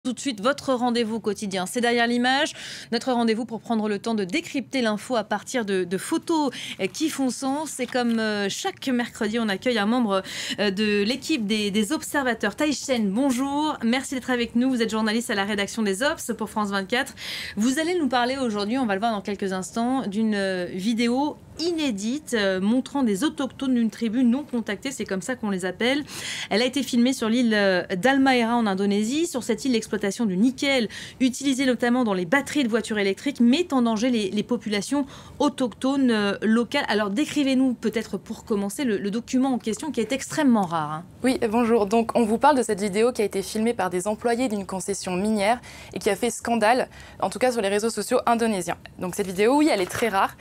Tout de suite, votre rendez-vous quotidien, c'est derrière l'image. Notre rendez-vous pour prendre le temps de décrypter l'info à partir de photos qui font sens. Et comme chaque mercredi, on accueille un membre de l'équipe des observateurs. Taïchen, bonjour. Merci d'être avec nous. Vous êtes journaliste à la rédaction des Obs pour France 24. Vous allez nous parler aujourd'hui, on va le voir dans quelques instants, d'une vidéo inédite montrant des autochtones d'une tribu non contactée, c'est comme ça qu'on les appelle. Elle a été filmée sur l'île d'Halmahera en Indonésie. Sur cette île, l'exploitation du nickel, utilisé notamment dans les batteries de voitures électriques, met en danger les populations autochtones locales. Alors décrivez-nous peut-être pour commencer le document en question qui est extrêmement rare. Hein. Oui, bonjour. Donc on vous parle de cette vidéo qui a été filmée par des employés d'une concession minière et qui a fait scandale, en tout cas sur les réseaux sociaux indonésiens. Donc cette vidéo, oui, elle est très rare.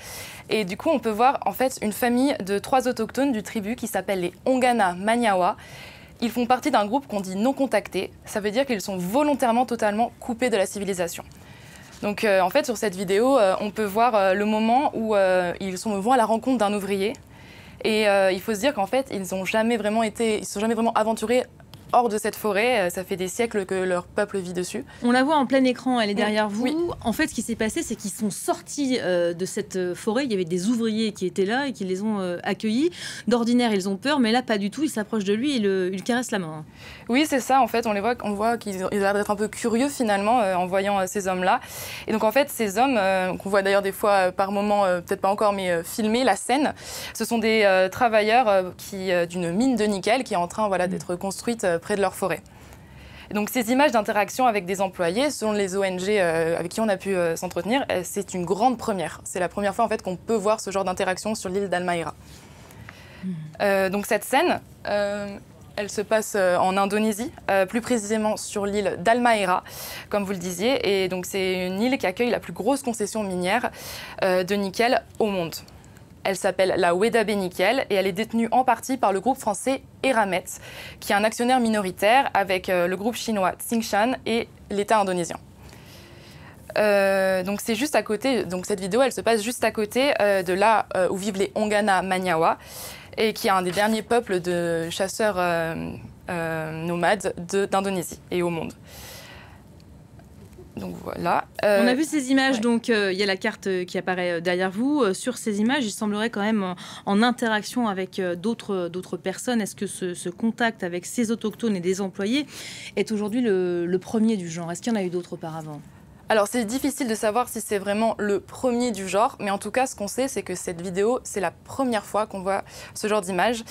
Et du coup, on peut voir en fait une famille de 3 autochtones du tribu qui s'appelle les Ongana Maniawa. Ils font partie d'un groupe qu'on dit non contacté. Ça veut dire qu'ils sont volontairement totalement coupés de la civilisation. Donc en fait, sur cette vidéo, on peut voir le moment où ils vont à la rencontre d'un ouvrier. Et il faut se dire qu'en fait, ils ne sont jamais vraiment aventurés hors de cette forêt. Ça fait des siècles que leur peuple vit dessus. On la voit en plein écran, elle est derrière vous. Oui. En fait, ce qui s'est passé, c'est qu'ils sont sortis de cette forêt. Il y avait des ouvriers qui étaient là et qui les ont accueillis. D'ordinaire, ils ont peur, mais là, pas du tout. Ils s'approchent de lui et ils caressent la main. Oui, c'est ça. En fait, on voit qu'ils ont l'air d'être un peu curieux finalement en voyant ces hommes-là. Et donc en fait, ces hommes, qu'on voit d'ailleurs des fois par moments, peut-être pas encore, mais filmer la scène, ce sont des travailleurs d'une mine de nickel qui est en train d'être construite près de leur forêt. Et donc ces images d'interaction avec des employés, selon les ONG avec qui on a pu s'entretenir, c'est une grande première. C'est la première fois en fait qu'on peut voir ce genre d'interaction sur l'île d'Halmahera. Donc cette scène, elle se passe en Indonésie, plus précisément sur l'île d'Halmahera, comme vous le disiez. Et donc c'est une île qui accueille la plus grosse concession minière de nickel au monde. Elle s'appelle la Weda Bay Nickel et elle est détenue en partie par le groupe français Eramet, qui est un actionnaire minoritaire avec le groupe chinois Tsingshan et l'État indonésien. Donc c'est juste à côté, donc cette vidéo elle se passe juste à côté de là où vivent les Ongana Maniawa et qui est un des derniers peuples de chasseurs nomades d'Indonésie et au monde. Donc voilà. On a vu ces images, ouais. Donc il y a la carte qui apparaît derrière vous. Sur ces images, il semblerait quand même en interaction avec d'autres personnes. Est-ce que ce contact avec ces autochtones et des employés est aujourd'hui le premier du genre? Est-ce qu'il y en a eu d'autres auparavant? Alors c'est difficile de savoir si c'est vraiment le premier du genre, mais en tout cas ce qu'on sait c'est que cette vidéo c'est la première fois qu'on voit ce genre d'image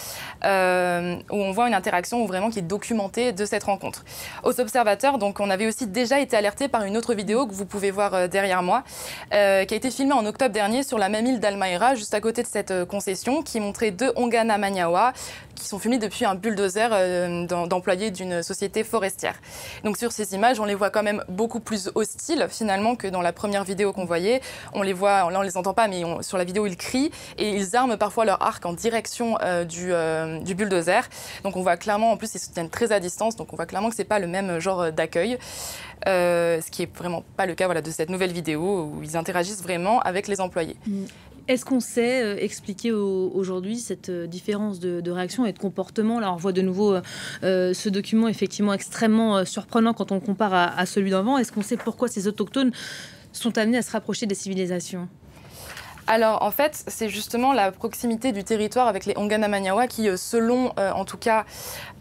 où on voit une interaction vraiment qui est documentée de cette rencontre. Aux observateurs, donc on avait aussi déjà été alerté par une autre vidéo que vous pouvez voir derrière moi, qui a été filmée en octobre dernier sur la même île d'Halmahera, juste à côté de cette concession, qui montrait 2 Ongana Maniawa qui sont filmés depuis un bulldozer d'employés d'une société forestière. Donc sur ces images, on les voit quand même beaucoup plus hostiles finalement que dans la première vidéo qu'on voyait. On les voit, là on les entend pas, mais sur la vidéo ils crient et ils arment parfois leur arc en direction du bulldozer. Donc on voit clairement, en plus ils se tiennent très à distance, donc on voit clairement que c'est pas le même genre d'accueil. Ce qui est vraiment pas le cas de cette nouvelle vidéo où ils interagissent vraiment avec les employés. Est-ce qu'on sait expliquer aujourd'hui cette différence de réaction et de comportement? Là, on voit de nouveau ce document effectivement extrêmement surprenant quand on le compare à celui d'avant. Est-ce qu'on sait pourquoi ces autochtones sont amenés à se rapprocher des civilisations? Alors en fait, c'est justement la proximité du territoire avec les Ongana Maniawa qui, selon en tout cas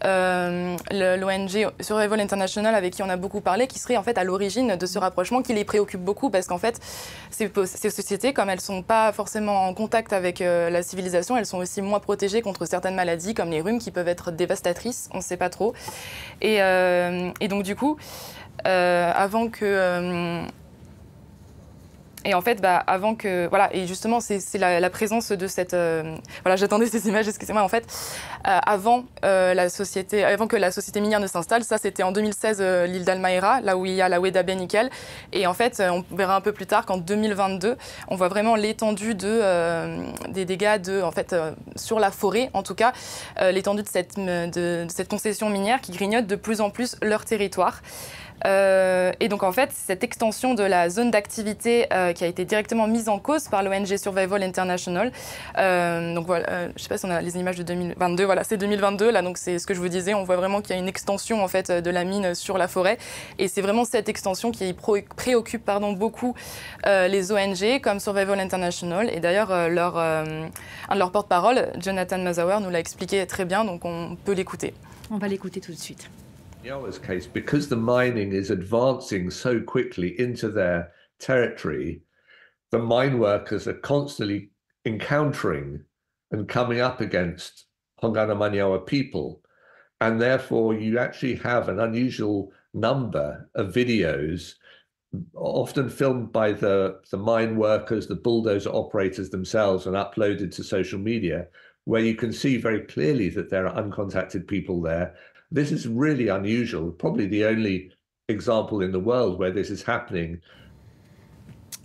l'ONG Survival International avec qui on a beaucoup parlé, qui serait en fait à l'origine de ce rapprochement qui les préoccupe beaucoup parce qu'en fait, ces sociétés, comme elles ne sont pas forcément en contact avec la civilisation, elles sont aussi moins protégées contre certaines maladies comme les rhumes qui peuvent être dévastatrices, on ne sait pas trop. Et donc du coup, avant que... Et en fait, avant que... Voilà, et justement, c'est la présence de cette... voilà, j'attendais ces images, excusez-moi. En fait, avant que la société minière ne s'installe, ça, c'était en 2016, l'île d'Halmahera, là où il y a la Weda Bay Nickel. Et en fait, on verra un peu plus tard qu'en 2022, on voit vraiment l'étendue des dégâts sur la forêt, en tout cas, l'étendue de cette concession minière qui grignote de plus en plus leur territoire. Et donc en fait, cette extension de la zone d'activité qui a été directement mise en cause par l'ONG Survival International. Donc voilà, je ne sais pas si on a les images de 2022, voilà, c'est 2022, là, donc c'est ce que je vous disais, on voit vraiment qu'il y a une extension en fait de la mine sur la forêt. Et c'est vraiment cette extension qui préoccupe beaucoup les ONG comme Survival International. Et d'ailleurs, un de leurs porte-parole, Jonathan Mazauer, nous l'a expliqué très bien, donc on peut l'écouter. On va l'écouter tout de suite. Manyawa's case, because the mining is advancing so quickly into their territory, the mine workers are constantly encountering and coming up against Hongana Manyawa people. And therefore, you actually have an unusual number of videos, often filmed by the mine workers, the bulldozer operators themselves, and uploaded to social media, where you can see very clearly that there are uncontacted people there. This is really unusual, probably the only example in the world where this is happening.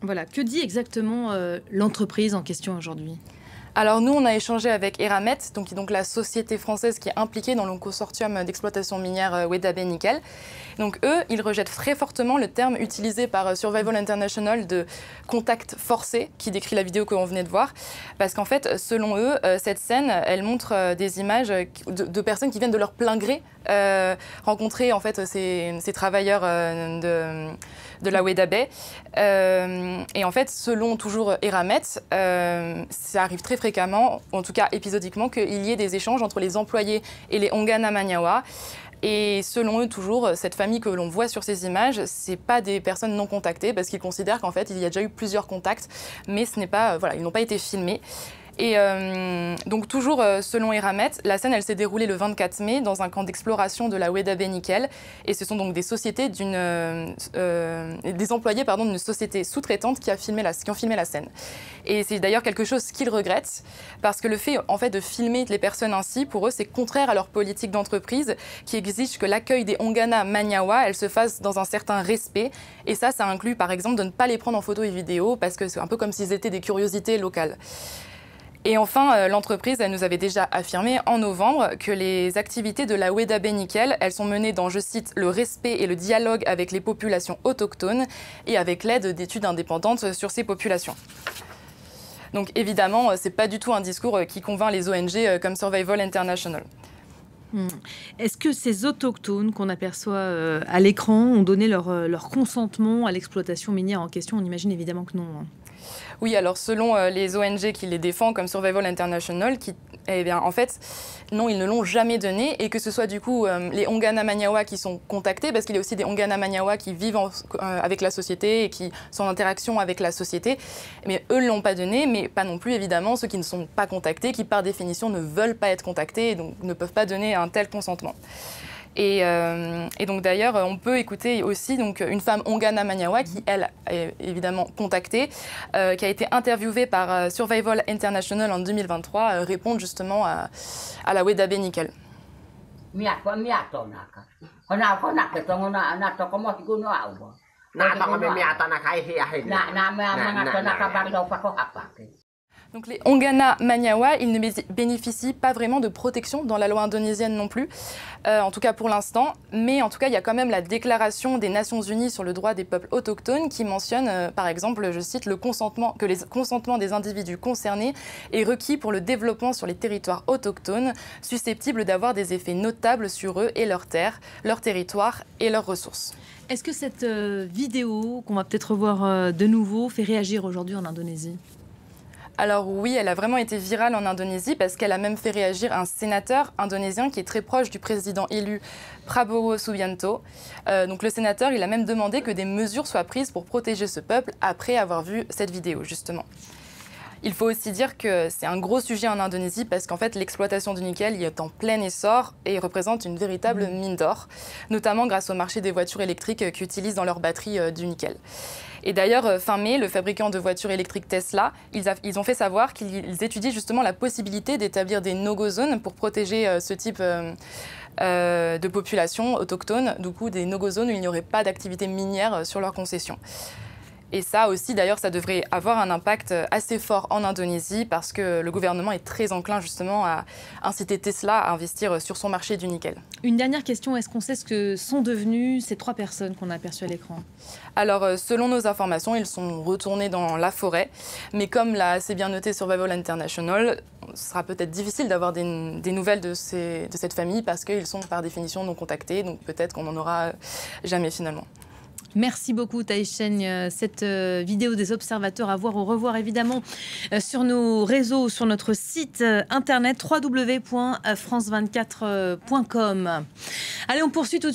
Voilà, que dit exactement l'entreprise en question aujourd'hui ? Alors nous, on a échangé avec Eramet, donc la société française qui est impliquée dans le consortium d'exploitation minière Weda Bay Nickel. Donc eux, ils rejettent très fortement le terme utilisé par Survival International de contact forcé, qui décrit la vidéo que l'on venait de voir. Parce qu'en fait, selon eux, cette scène, elle montre des images de personnes qui viennent de leur plein gré rencontrer en fait ces travailleurs de la Weda Bay. Et en fait, selon toujours Eramet, ça arrive très fréquemment, en tout cas épisodiquement, qu'il y ait des échanges entre les employés et les Hongana Manyawa. Et selon eux, toujours, cette famille que l'on voit sur ces images, c'est pas des personnes non contactées, parce qu'ils considèrent qu'en fait, il y a déjà eu plusieurs contacts, mais ce n'est pas, voilà, ils n'ont pas été filmés. Et donc toujours selon Eramet, la scène elle s'est déroulée le 24 mai dans un camp d'exploration de la Weda Bay Nickel et ce sont donc des sociétés des employés d'une société sous-traitante qui ont filmé la scène. Et c'est d'ailleurs quelque chose qu'ils regrettent parce que le fait en fait de filmer les personnes ainsi pour eux c'est contraire à leur politique d'entreprise qui exige que l'accueil des Hongana Manyawa elle se fasse dans un certain respect et ça inclut par exemple de ne pas les prendre en photo et vidéo parce que c'est un peu comme s'ils étaient des curiosités locales. Et enfin, l'entreprise, elle nous avait déjà affirmé en novembre que les activités de la Weda Bay Nickel, elles sont menées dans, je cite, le respect et le dialogue avec les populations autochtones et avec l'aide d'études indépendantes sur ces populations. Donc évidemment, c'est pas du tout un discours qui convainc les ONG comme Survival International. Est-ce que ces autochtones qu'on aperçoit à l'écran ont donné leur consentement à l'exploitation minière en question ? On imagine évidemment que non. Oui, alors selon les ONG qui les défendent, comme Survival International, eh bien, en fait, non, ils ne l'ont jamais donné. Et que ce soit du coup les Hongana Manyawa qui sont contactés, parce qu'il y a aussi des Hongana Manyawa qui vivent avec la société et qui sont en interaction avec la société. Mais eux ne l'ont pas donné, mais pas non plus évidemment ceux qui ne sont pas contactés, qui par définition ne veulent pas être contactés et donc ne peuvent pas donner un tel consentement. Et donc d'ailleurs, on peut écouter aussi donc, une femme Hongana Manyawa qui, elle, est évidemment contactée, qui a été interviewée par Survival International en 2023, répondre justement à la Weda Bay Nickel. Donc les Hongana Manyawa, ils ne bénéficient pas vraiment de protection dans la loi indonésienne non plus, en tout cas pour l'instant. Mais en tout cas, il y a quand même la déclaration des Nations Unies sur le droit des peuples autochtones qui mentionne, par exemple, je cite, que le consentement des individus concernés est requis pour le développement sur les territoires autochtones, susceptibles d'avoir des effets notables sur eux et leurs terres, leur territoire et leurs ressources. Est-ce que cette vidéo, qu'on va peut-être revoir de nouveau, fait réagir aujourd'hui en Indonésie ? Alors oui, elle a vraiment été virale en Indonésie parce qu'elle a même fait réagir un sénateur indonésien qui est très proche du président élu Prabowo Subianto. Donc le sénateur, il a même demandé que des mesures soient prises pour protéger ce peuple après avoir vu cette vidéo, justement. Il faut aussi dire que c'est un gros sujet en Indonésie parce qu'en fait, l'exploitation du nickel y est en plein essor et représente une véritable mine d'or, notamment grâce au marché des voitures électriques qui utilisent dans leurs batteries du nickel. Et d'ailleurs, fin mai, le fabricant de voitures électriques Tesla, ils ont fait savoir qu'ils étudient justement la possibilité d'établir des no-go zones pour protéger ce type de population autochtone, du coup des no-go zones où il n'y aurait pas d'activité minière sur leur concession. Et ça aussi, d'ailleurs, ça devrait avoir un impact assez fort en Indonésie parce que le gouvernement est très enclin justement à inciter Tesla à investir sur son marché du nickel. Une dernière question, est-ce qu'on sait ce que sont devenues ces 3 personnes qu'on a aperçues à l'écran? Alors, selon nos informations, ils sont retournés dans la forêt. Mais comme l'a assez bien noté Survival International, ce sera peut-être difficile d'avoir des nouvelles de cette famille parce qu'ils sont par définition non contactés. Donc peut-être qu'on n'en aura jamais finalement. Merci beaucoup Taïchen. Cette vidéo des observateurs à voir, au revoir évidemment sur nos réseaux, sur notre site internet www.france24.com. Allez, on poursuit tout de suite.